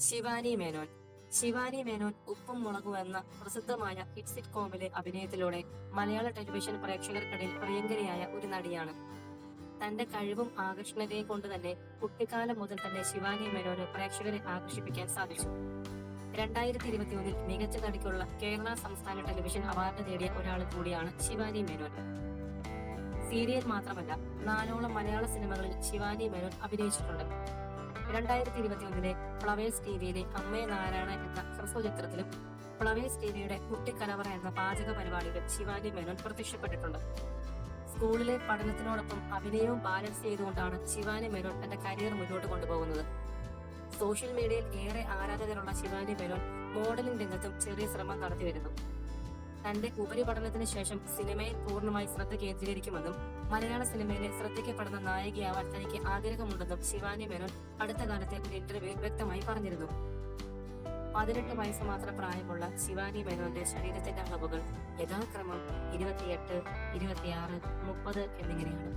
ശിവാനി മേനോൻ. ശിവാനി മേനോൻ ഉപ്പും മുളകും എന്ന പ്രസിദ്ധമായ ഹിറ്റ് സിറ്റ്കോമിലെ അഭിനയത്തിലൂടെ മലയാള ടെലിവിഷൻ പ്രേക്ഷകർക്കിടയിൽ പ്രിയങ്കരിയായ ഒരു നടിയാണ്. തന്റെ കഴിവും ആകർഷണീയതയും കൊണ്ട് തന്നെ കുട്ടിക്കാലം മുതൽ തന്നെ ശിവാനി മേനോന് പ്രേക്ഷകരെ ആകർഷിപ്പിക്കാൻ സാധിച്ചു. 2021 മികച്ച നടിക്കുള്ള കേരള സംസ്ഥാന ടെലിവിഷൻ അവാർഡ് നേടിയ ഒരാൾ കൂടിയാണ് ശിവാനി മേനോൻ. സീരിയൽ മാത്രമല്ല, 4ഓളം മലയാള സിനിമകളിൽ ശിവാനി മേനോൻ അഭിനയിച്ചിട്ടുണ്ട്. 2021 ഫ്ലവേഴ്സ് ടിവിയിലെ അമ്മേ നാരായണ എന്ന ഹ്രസ്വചിത്രത്തിലും ഫ്ലവേഴ്സ് ടിവിയുടെ കുട്ടിക്കലവറ എന്ന പാചക പരിപാടിയിലും ശിവാനി മേനോൻ പ്രത്യക്ഷപ്പെട്ടിട്ടുണ്ട്. സ്കൂളിലെ പഠനത്തിനോടൊപ്പം അഭിനയവും ബാലൻസ് ചെയ്തുകൊണ്ടാണ് ശിവാനി മേനോൻ തന്റെ കരിയർ മുന്നോട്ട് കൊണ്ടുപോകുന്നത്. സോഷ്യൽ മീഡിയയിൽ ഏറെ ആരാധകരുള്ള ശിവാനി മേനോൻ മോഡലിംഗ് രംഗത്തും ചെറിയ ശ്രമം നടത്തിവരുന്നു. തന്റെ ഉപരിപഠനത്തിന് ശേഷം സിനിമയിൽ പൂർണ്ണമായി ശ്രദ്ധ കേന്ദ്രീകരിക്കുമെന്നും മലയാള സിനിമയിലെ ശ്രദ്ധിക്കപ്പെടുന്ന നായികയാവാൻ തനിക്ക് ആഗ്രഹമുണ്ടെന്നും ശിവാനി മേനോൻ അടുത്ത കാലത്തെ ഒരു ഇന്റർവ്യൂവിൽ വ്യക്തമായി പറഞ്ഞിരുന്നു. 18 വയസ്സ് മാത്രം പ്രായമുള്ള ശിവാനി മേനോന്റെ ശരീരത്തിന്റെ അളവുകൾ യഥാക്രമം 28, 26, 30 എന്നിങ്ങനെയാണ്.